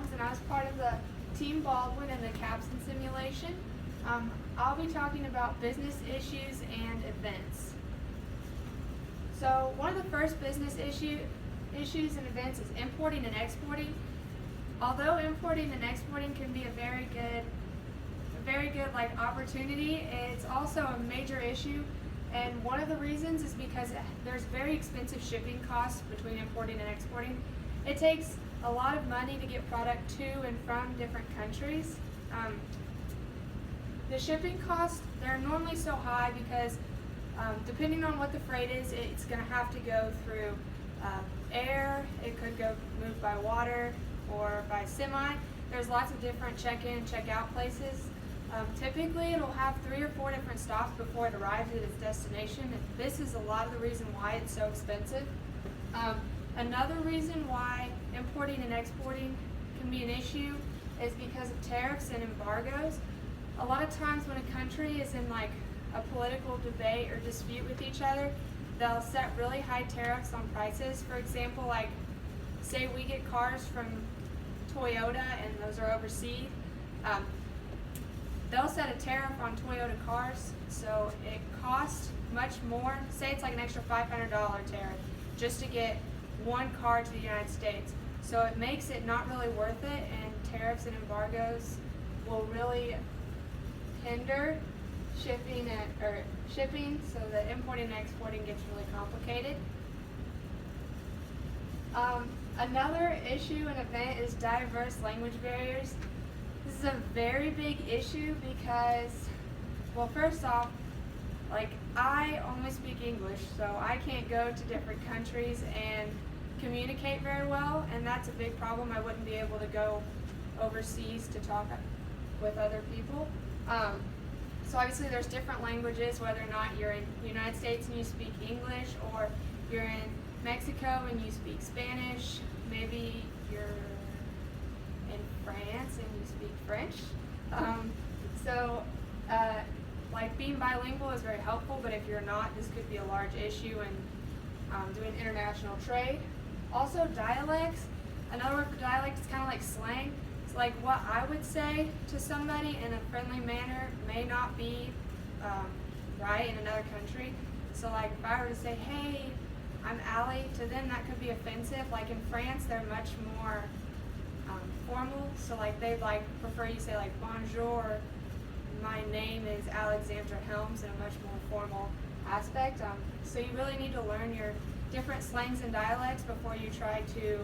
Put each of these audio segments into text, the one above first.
Adams, and I was part of the Team Baldwin in the captain simulation. I'll be talking about business issues and events. So one of the first business issues and events is importing and exporting. Although importing and exporting can be a very good opportunity, it's also a major issue. And one of the reasons is because there's very expensive shipping costs between importing and exporting. It takes a lot of money to get product to and from different countries. The shipping costs, they're normally so high because depending on what the freight is, it's going to have to go through air, it could go moved by water or by semi. There's lots of different check-in, check-out places. Typically, it'll have 3 or 4 different stops before it arrives at its destination, and this is a lot of the reason why it's so expensive. Another reason why importing and exporting can be an issue is because of tariffs and embargoes. A lot of times when a country is in like a political debate or dispute with each other, they'll set really high tariffs on prices. For example, like say we get cars from Toyota and those are overseas. They'll set a tariff on Toyota cars, so it costs much more. Say it's like an extra $500 tariff just to get one car to the United States. So it makes it not really worth it, and tariffs and embargoes will really hinder shipping, so that importing and exporting gets really complicated. Another issue and event is diverse language barriers. This is a very big issue because, well, first off, like I only speak English, so I can't go to different countries and communicate very well, and that's a big problem. I wouldn't be able to go overseas to talk with other people. So obviously there's different languages, whether or not you're in the United States and you speak English, or you're in Mexico and you speak Spanish, maybe you're in France and you speak French. Like being bilingual is very helpful, but if you're not, this could be a large issue in doing international trade. Also dialects. Another word for dialect is kind of like slang. It's like what I would say to somebody in a friendly manner may not be right in another country. So like if I were to say, hey, I'm Allie, to them that could be offensive. Like in France, they're much more formal, so like they prefer you say like bonjour, my name is Alexandra Helms, in a much more formal aspect. So you really need to learn your different slangs and dialects before you try to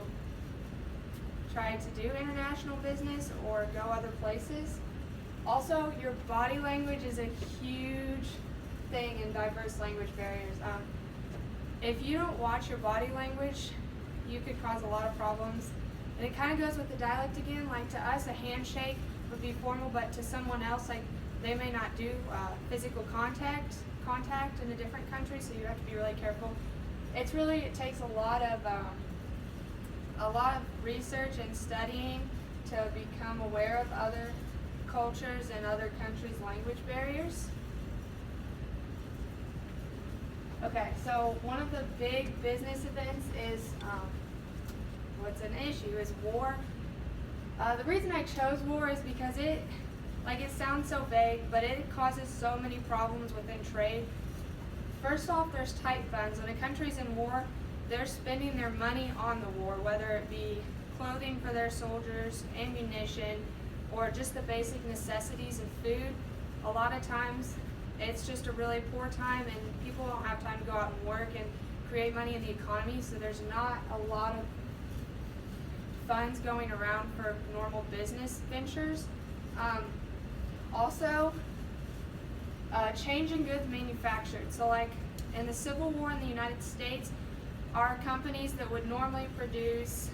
do international business or go other places. Also, your body language is a huge thing in diverse language barriers. If you don't watch your body language, you could cause a lot of problems. And it kind of goes with the dialect again. Like to us, a handshake would be formal, but to someone else, like they may not do physical contact in a different country, so you have to be really careful. It takes a lot of research and studying to become aware of other cultures and other countries' language barriers. Okay, so one of the big business events is what's an issue is war. The reason I chose war is because it sounds so vague, but it causes so many problems within trade. First off, there's tight funds. When a country's in war, they're spending their money on the war, whether it be clothing for their soldiers, ammunition, or just the basic necessities of food. A lot of times, it's just a really poor time, and people don't have time to go out and work and create money in the economy, so there's not a lot of funds going around for normal business ventures. Also, change in goods manufactured. So like in the Civil War in the United States, our companies that would normally produce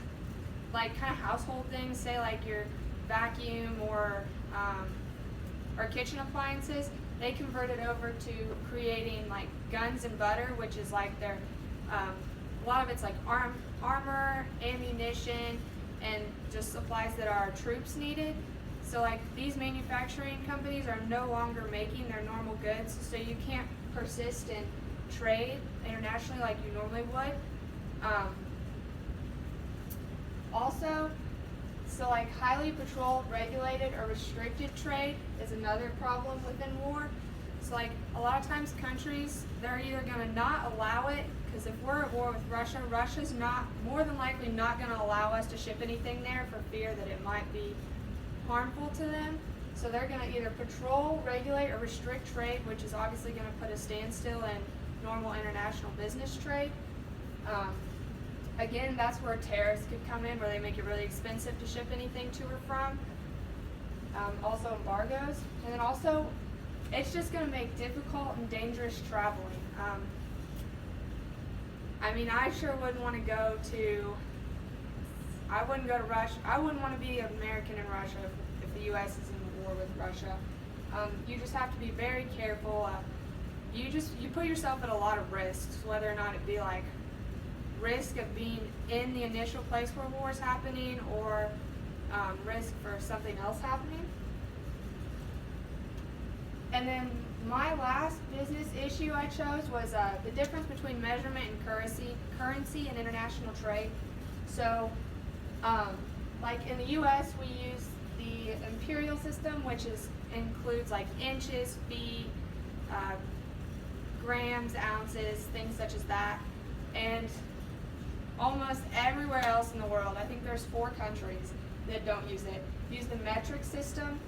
like kind of household things, say like your vacuum or kitchen appliances, they converted over to creating like guns and butter, which is like their, a lot of it's like armor, ammunition, and just supplies that our troops needed. So like these manufacturing companies are no longer making their normal goods, so you can't persist in trade internationally like you normally would. Also, So like highly patrolled, regulated, or restricted trade is another problem within war. So like a lot of times countries, they're either going to not allow it, because if we're at war with Russia, Russia's not, more than likely not going to allow us to ship anything there for fear that it might be harmful to them. So they're going to either patrol, regulate, or restrict trade, which is obviously going to put a standstill in normal international business trade. Again, that's where tariffs could come in, where they make it really expensive to ship anything to or from. Also embargoes, and then also it's just going to make difficult and dangerous traveling. I mean, I sure wouldn't want to go to, I wouldn't go to Russia. I wouldn't want to be an American in Russia if the U.S. is in war with Russia. You just have to be very careful. You put yourself at a lot of risks, whether or not it be like risk of being in the initial place where war is happening, or risk for something else happening. And then my last business issue I chose was the difference between measurement and currency and international trade. So, like in the U.S., we use the imperial system, which includes like inches, feet, grams, ounces, things such as that. And almost everywhere else in the world, I think there's 4 countries that don't use it, use the metric system.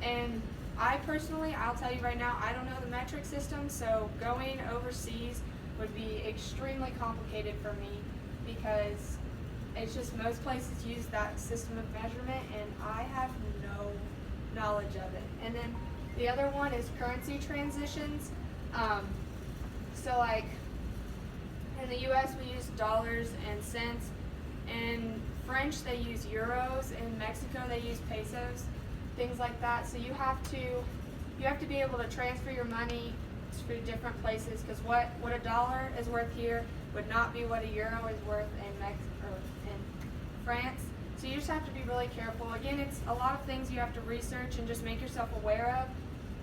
And I personally, I'll tell you right now, I don't know the metric system, so going overseas would be extremely complicated for me, because it's just most places use that system of measurement and I have no knowledge of it. And then the other one is currency transitions. So like in the US we use dollars and cents. In French they use euros. In Mexico they use pesos, things like that. So you have to be able to transfer your money to different places, because what a dollar is worth here would not be what a euro is worth in France. So you just have to be really careful. Again, it's a lot of things you have to research and just make yourself aware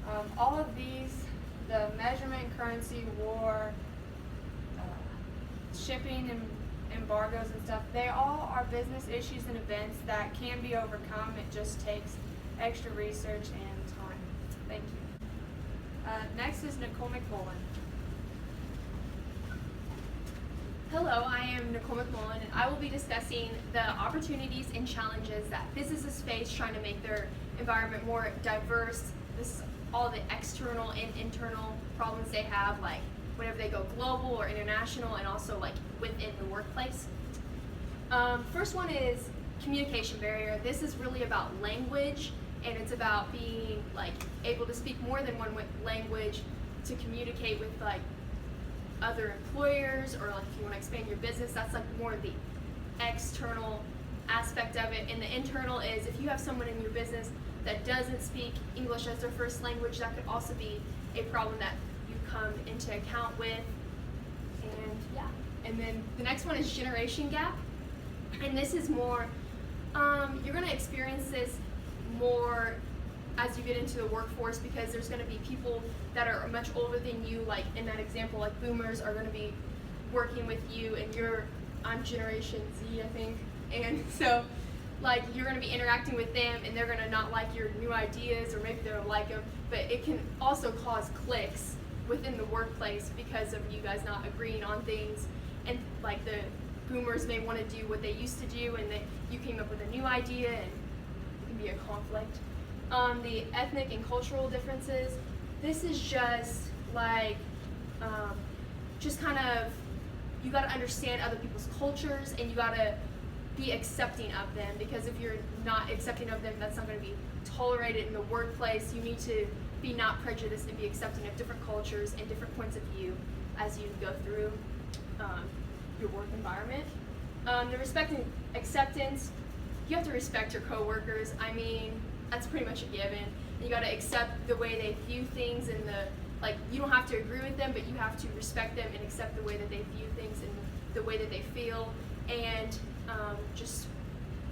of. All of these, the measurement, currency, war, shipping and embargoes and stuff, they all are business issues and events that can be overcome. It just takes extra research and time. Thank you. Next is Nicole McMullen. Hello, I am Nicole McMullen, and I will be discussing the opportunities and challenges that businesses face trying to make their environment more diverse. This is all the external and internal problems they have, like whenever they go global or international, and also like within the workplace. First one is communication barrier. This is really about language, and it's about being like able to speak more than one language to communicate with like other employers, or like if you want to expand your business. That's like more of the external aspect of it. And the internal is if you have someone in your business that doesn't speak English as their first language, that could also be a problem that you come into account with. And yeah, and then the next one is generation gap, and this is more you're going to experience this more as you get into the workforce, because there's going to be people that are much older than you, like in that example, like boomers are going to be working with you, and I'm Generation Z, I think, and so like you're going to be interacting with them, and they're going to not like your new ideas, or maybe they'll like them, but it can also cause cliques within the workplace because of you guys not agreeing on things, and like the boomers may want to do what they used to do, and you came up with a new idea, and it can be a conflict. The ethnic and cultural differences, this is just like, just kind of, you got to understand other people's cultures, and you got to be accepting of them, because if you're not accepting of them, that's not going to be tolerated in the workplace. You need to be not prejudiced and be accepting of different cultures and different points of view as you go through your work environment. The respect and acceptance, you have to respect your coworkers. I mean, that's pretty much a given. You got to accept the way they view things, and you don't have to agree with them, but you have to respect them and accept the way that they view things and the way that they feel, and just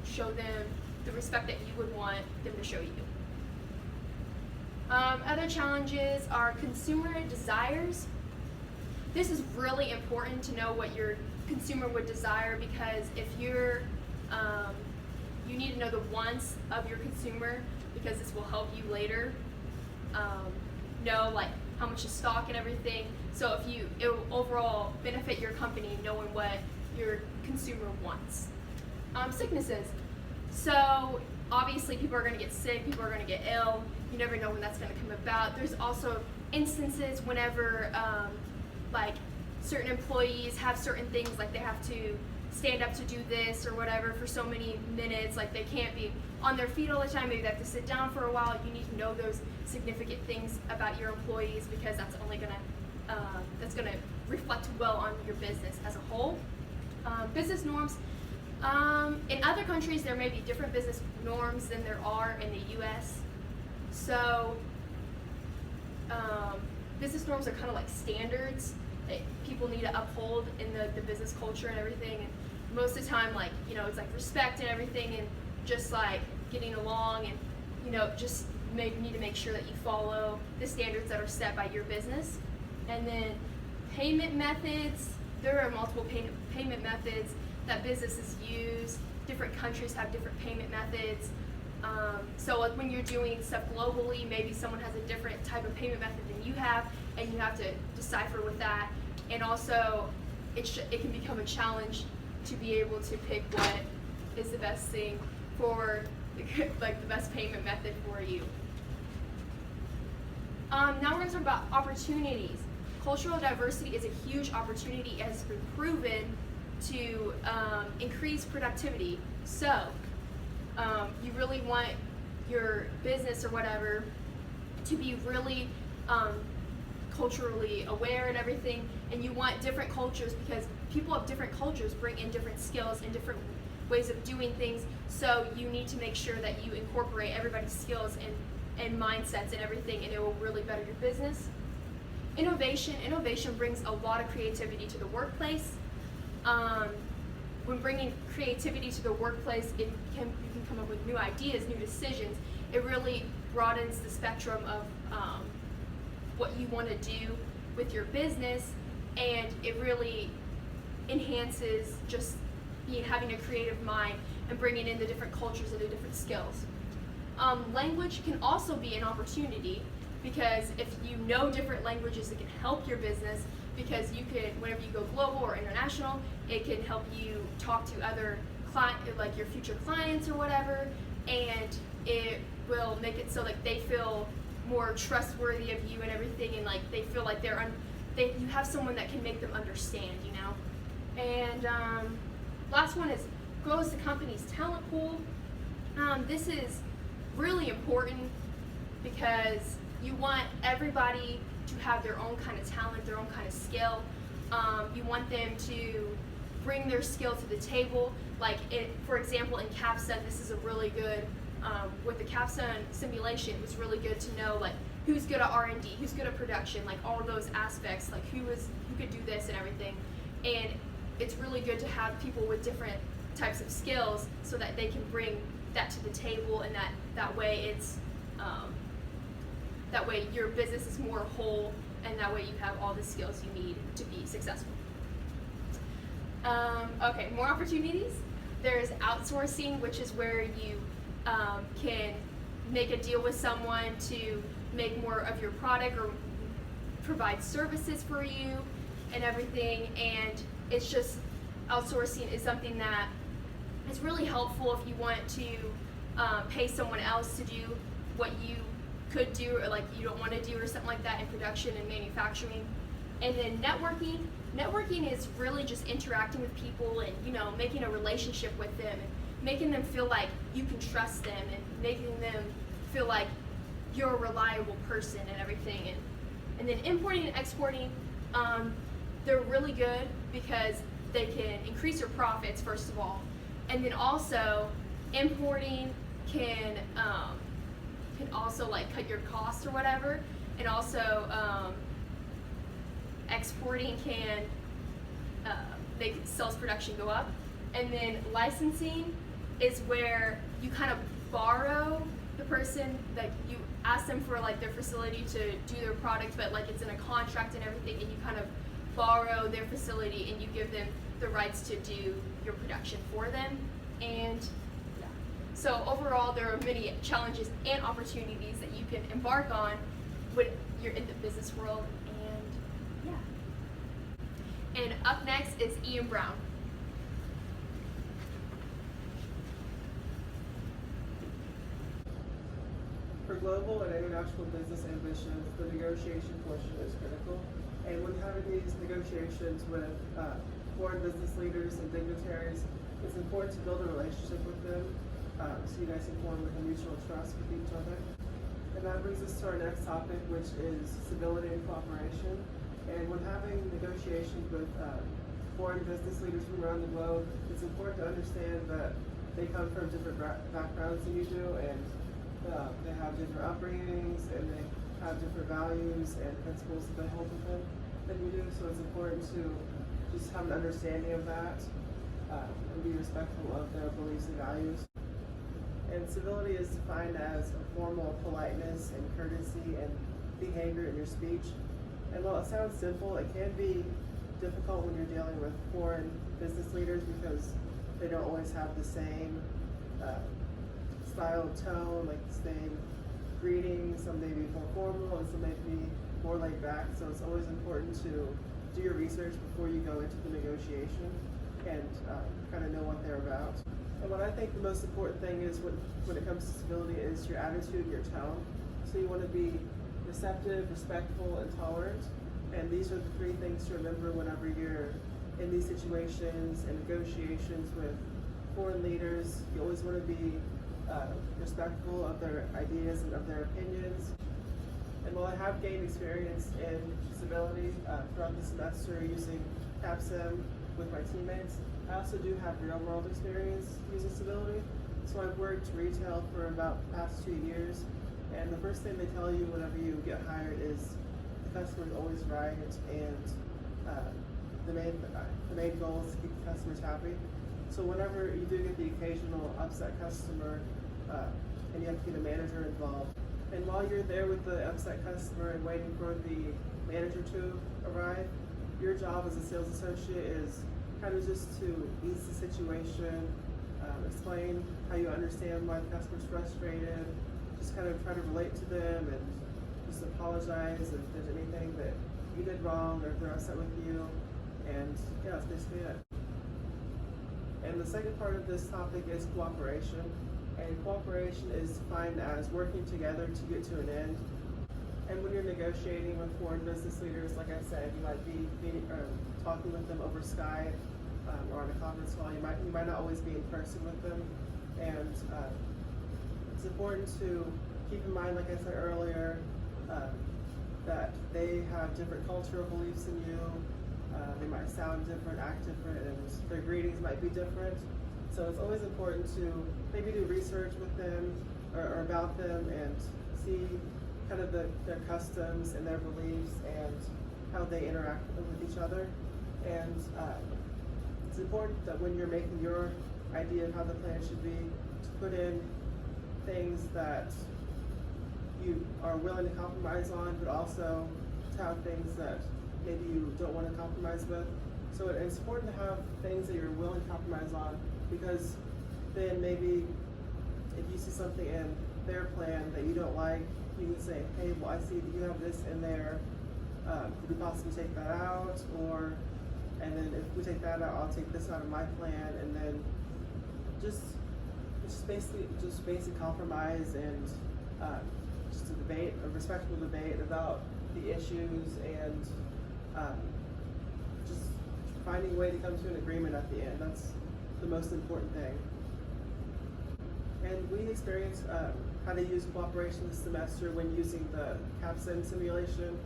show them the respect that you would want them to show you. Other challenges are consumer desires. This is really important to know what your consumer would desire, because if you need need to know the wants of your consumer because this will help you later know like how much to stock and everything. So it will overall benefit your company knowing what your consumer wants. Sicknesses. So obviously people are going to get sick, people are going to get ill. You never know when that's going to come about. There's also instances whenever like certain employees have certain things, like they have to stand up to do this or whatever for so many minutes, like they can't be on their feet all the time, maybe they have to sit down for a while. You need to know those significant things about your employees because that's only gonna reflect well on your business as a whole. Business norms. In other countries there may be different business norms than there are in the US. So business norms are kind of like standards that people need to uphold in the business culture and everything. And most of the time, like, you know, it's like respect and everything and just like getting along and, you know, just need to make sure that you follow the standards that are set by your business. And then payment methods. There are multiple payment methods that businesses use. Different countries have different payment methods. So like when you're doing stuff globally, maybe someone has a different type of payment method than you have, and you have to decipher with that. And also, it can become a challenge to be able to pick what is the best thing for like the best payment method for you. Now we're going to talk about opportunities. Cultural diversity is a huge opportunity. It has been proven to increase productivity. So you really want your business or whatever to be really culturally aware and everything, and you want different cultures because people of different cultures bring in different skills and different ways of doing things, so you need to make sure that you incorporate everybody's skills and mindsets and everything, and it will really better your business. Innovation brings a lot of creativity to the workplace. When bringing creativity to the workplace, you can come up with new ideas, new decisions. It really broadens the spectrum of what you want to do with your business, and it really enhances just having a creative mind and bringing in the different cultures and the different skills. Language can also be an opportunity because if you know different languages, it can help your business because you can, whenever you go global or international, it can help you talk to other like your future clients or whatever, and it will make it so like they feel more trustworthy of you and everything, and like they feel like you have someone that can make them understand, you know. And last one is grows the company's talent pool. This is really important because you want everybody to have their own kind of talent, their own kind of skill. You want them to bring their skill to the table. Like, for example, in CAPSTON, this is a really good, with the CAPSTON simulation, it was really good to know like who's good at R&D, who's good at production, like all of those aspects, like who could do this and everything. And it's really good to have people with different types of skills so that they can bring that to the table, and that way it's that way your business is more whole, and that way you have all the skills you need to be successful. Okay, more opportunities. There's outsourcing, which is where you can make a deal with someone to make more of your product or provide services for you and everything. And it's just, outsourcing is something that is really helpful if you want to pay someone else to do what you could do or like you don't want to do or something like that in production and manufacturing. And then networking. Networking is really just interacting with people and, you know, making a relationship with them and making them feel like you can trust them and making them feel like you're a reliable person and everything. And then importing and exporting, they're really good because they can increase your profits, first of all. And then also, importing can also like cut your costs or whatever. And also, exporting can make sales production go up. And then licensing is where you kind of borrow the person, like you ask them for like their facility to do their product, but like it's in a contract and everything, and you kind of borrow their facility and you give them the rights to do your production for them. And yeah, So overall, there are many challenges and opportunities that you can embark on when you're in the business world, and yeah. And up next is Ian Brown. For global and international business ambitions, the negotiation portion is critical. And when having these negotiations with foreign business leaders and dignitaries, it's important to build a relationship with them so you guys can form a mutual trust with each other. And that brings us to our next topic, which is civility and cooperation. And when having negotiations with foreign business leaders from around the globe, it's important to understand that they come from different backgrounds than you do, and they have different upbringings, and they have different values and principles that they hold with them than you do. So it's important to just have an understanding of that and be respectful of their beliefs and values. And civility is defined as a formal politeness and courtesy and behavior in your speech. And while it sounds simple, it can be difficult when you're dealing with foreign business leaders because they don't always have the same style of tone, like the same greeting. Some may be more formal and some may be more laid back. So it's always important to do your research before you go into the negotiation and kind of know what they're about. And what I think the most important thing is when it comes to civility is your attitude and your tone. So you want to be receptive, respectful, and tolerant. And these are the three things to remember whenever you're in these situations and negotiations with foreign leaders. You always want to be respectful of their ideas and of their opinions. And while I have gained experience in civility throughout the semester using CAPSIM with my teammates, I also do have real-world experience using civility. So I've worked retail for about the past 2 years, and the first thing they tell you whenever you get hired is the customer is always right, and the main goal is to keep the customers happy. So whenever you do get the occasional upset customer, and you have to get a manager involved, and while you're there with the upset customer and waiting for the manager to arrive, your job as a sales associate is kind of just to ease the situation, explain how you understand why the customer's frustrated, just kind of try to relate to them and just apologize if there's anything that you did wrong or if they're upset with you, and yeah, that's basically it. And the second part of this topic is cooperation. And cooperation is defined as working together to get to an end. And when you're negotiating with foreign business leaders, like I said, you might be talking with them over Skype or on a conference call. You might not always be in person with them. And it's important to keep in mind, like I said earlier, that they have different cultural beliefs than you. They might sound different, act different, and their greetings might be different. So it's always important to maybe do research with them or about them and see kind of their customs and their beliefs and how they interact with each other. And it's important that when you're making your idea of how the plan should be, to put in things that you are willing to compromise on, but also to have things that maybe you don't want to compromise with. So it's important to have things that you're willing to compromise on, because then maybe if you see something in their plan that you don't like, you can say, hey, well, I see that you have this in there. Could we possibly take that out? And then if we take that out, I'll take this out of my plan, and then just basic compromise and just a respectful debate about the issues, and just finding a way to come to an agreement at the end. That's the most important thing. And we experienced how to use cooperation this semester when using the CAPSIM simulation.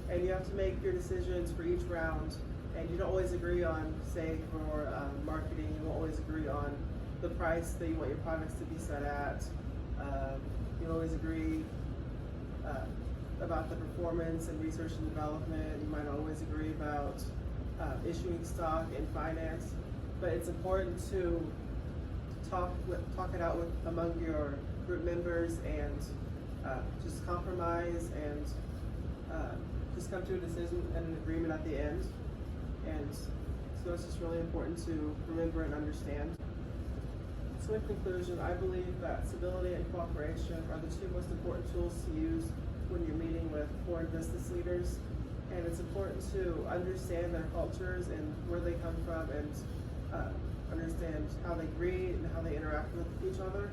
And you have to make your decisions for each round. And you don't always agree on, say, for marketing, you won't always agree on the price that you want your products to be set at. You don't always agree about the performance and research and development. You might not always agree about issuing stock and finance. But it's important to talk it out among your group members and just compromise and just come to a decision and an agreement at the end. And so it's just really important to remember and understand. So in conclusion, I believe that civility and cooperation are the two most important tools to use when you're meeting with foreign business leaders. And it's important to understand their cultures and where they come from, and understand how they greet and how they interact with each other.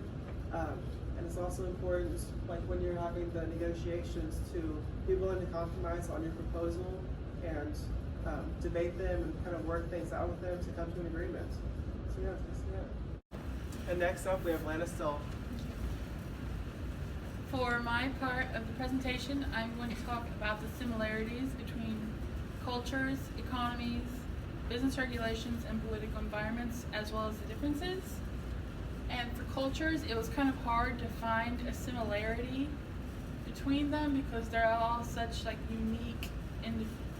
And it's also important, like when you're having the negotiations, to be willing to compromise on your proposal and debate them and kind of work things out with them to come to an agreement. So yeah, that's it. And next up, we have Lana Still. For my part of the presentation, I'm going to talk about the similarities between cultures, economies, business regulations, and political environments, as well as the differences. And for cultures, it was kind of hard to find a similarity between them because they're all such like unique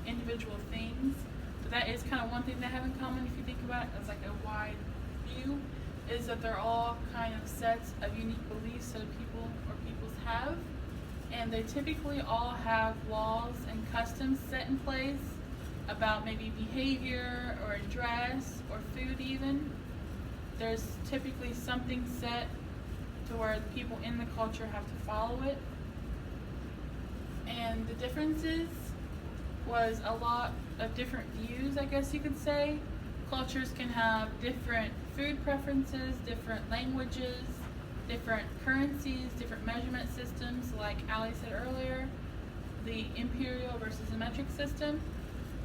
individual things. But that is kind of one thing they have in common if you think about it as like a wide view, is that they're all kind of sets of unique beliefs that people or peoples have. And they typically all have laws and customs set in place about maybe behavior or dress or food even. There's typically something set to where the people in the culture have to follow it. And the differences was a lot of different views, I guess you could say. Cultures can have different food preferences, different languages, different currencies, different measurement systems, like Ali said earlier, the imperial versus the metric system.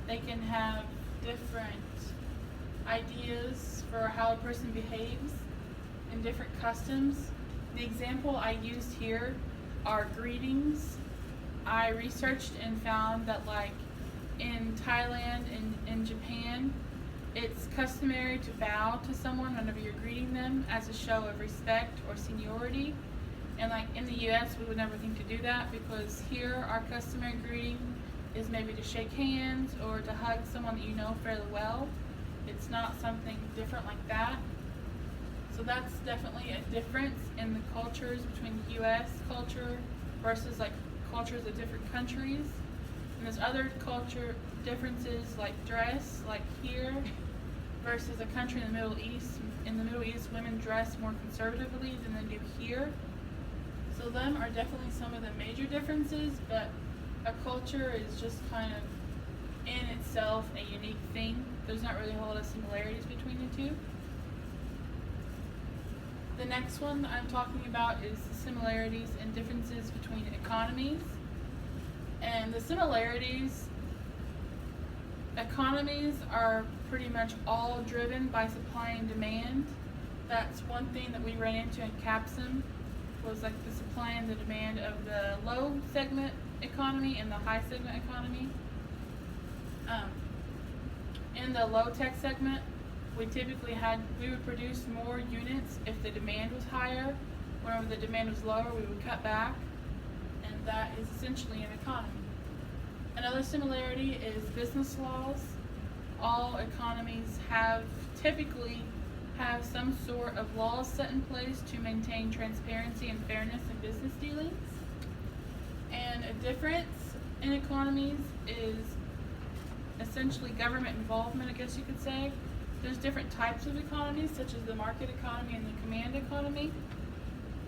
They can have different ideas for how a person behaves and different customs. The example I used here are greetings. I researched and found that like in Thailand and in Japan, it's customary to bow to someone whenever you're greeting them as a show of respect or seniority. And like in the US, we would never think to do that because here our customary greeting is maybe to shake hands or to hug someone that you know fairly well. It's not something different like that. So that's definitely a difference in the cultures between the US culture versus like cultures of different countries. And there's other culture differences like dress, like here versus a country in the Middle East. In the Middle East, women dress more conservatively than they do here. So them are definitely some of the major differences, but a culture is just kind of in itself a unique thing. There's not really a whole lot of similarities between the two. The next one I'm talking about is the similarities and differences between economies. And the similarities, economies are pretty much all driven by supply and demand. That's one thing that we ran into in CAPSM, was like the supply and the demand of the low segment economy and the high segment economy. In the low tech segment, we would produce more units if the demand was higher. Whenever the demand was lower, we would cut back, and that is essentially an economy. Another similarity is business laws. All economies typically have some sort of laws set in place to maintain transparency and fairness in business dealings. And a difference in economies is essentially government involvement, I guess you could say. There's different types of economies, such as the market economy and the command economy.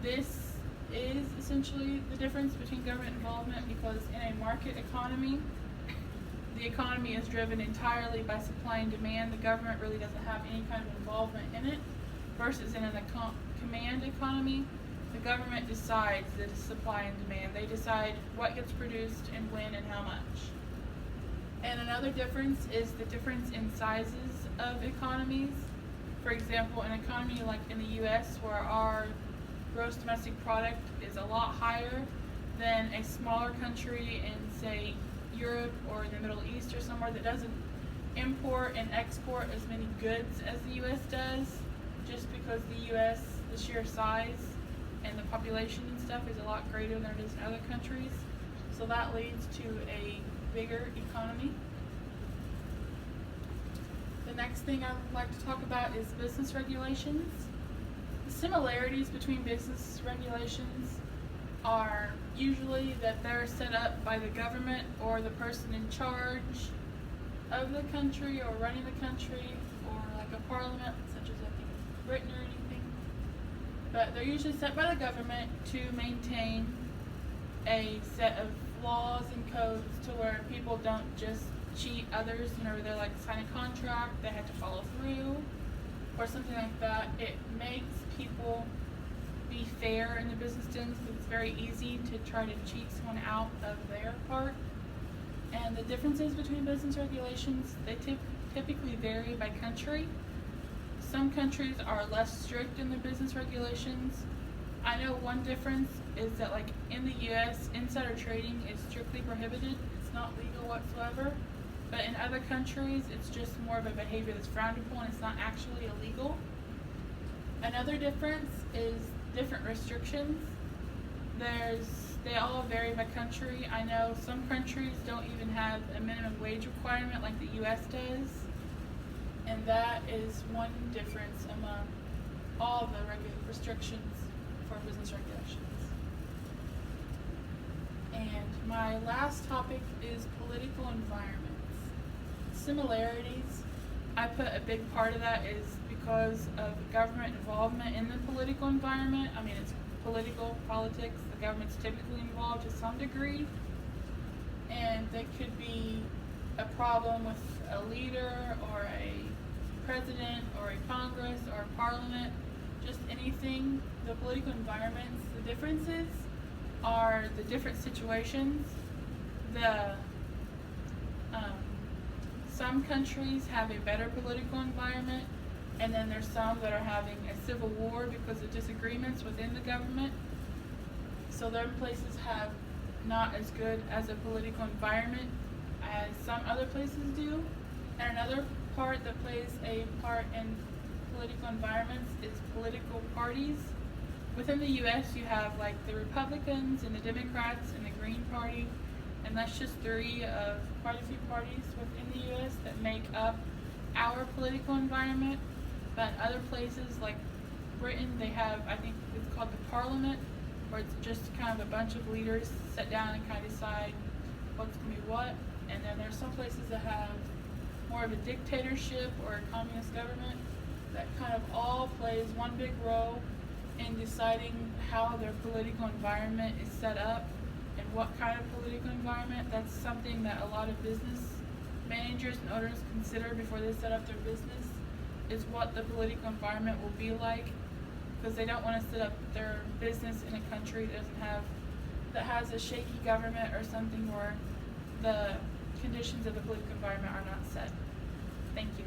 This is essentially the difference between government involvement, because in a market economy, the economy is driven entirely by supply and demand. The government really doesn't have any kind of involvement in it, versus in a command economy, the government decides the supply and demand. They decide what gets produced and when and how much. And another difference is the difference in sizes of economies. For example, an economy like in the US, where our gross domestic product is a lot higher than a smaller country in, say, Europe or in the Middle East or somewhere that doesn't import and export as many goods as the US does, just because the US, the sheer size and the population and stuff is a lot greater than it is in other countries. So that leads to a bigger economy. The next thing I would like to talk about is business regulations. The similarities between business regulations are usually that they're set up by the government or the person in charge of the country or running the country, or like a parliament, such as I think Britain or anything. but they're usually set by the government to maintain a set of laws and codes to where people don't just cheat others. Whenever they're like sign a contract, they have to follow through or something like that. It makes people be fair in the business dealings because it's very easy to try to cheat someone out of their part. And the differences between business regulations, they typically vary by country. Some countries are less strict in their business regulations. I know one difference is that like in the US, insider trading is strictly prohibited. It's not legal whatsoever. But in other countries, it's just more of a behavior that's frowned upon. It's not actually illegal. Another difference is different restrictions. They all vary by country. I know some countries don't even have a minimum wage requirement like the US does. And that is one difference among all the restrictions for business regulations. And my last topic is political environments. Similarities, I put a big part of that is because of government involvement in the political environment. I mean, it's politics. The government's typically involved to some degree. And there could be a problem with a leader or a president or a Congress or a parliament, just anything. The political environments, the differences are the different situations. Some countries have a better political environment, and then there's some that are having a civil war because of disagreements within the government. So their places have not as good as a political environment as some other places do. And another part that plays a part in political environments is political parties. Within the US, you have like the Republicans and the Democrats and the Green Party, and that's just three of quite a few parties within the US that make up our political environment. But in other places like Britain, they have, I think it's called the Parliament, where it's just kind of a bunch of leaders sit down and kind of decide what's going to be what. And then there's some places that have more of a dictatorship or a communist government that kind of all plays one big role in deciding how their political environment is set up and what kind of political environment. That's something that a lot of business managers and owners consider before they set up their business, is what the political environment will be like, because they don't want to set up their business in a country that has a shaky government or something where the conditions of the political environment are not set. Thank you.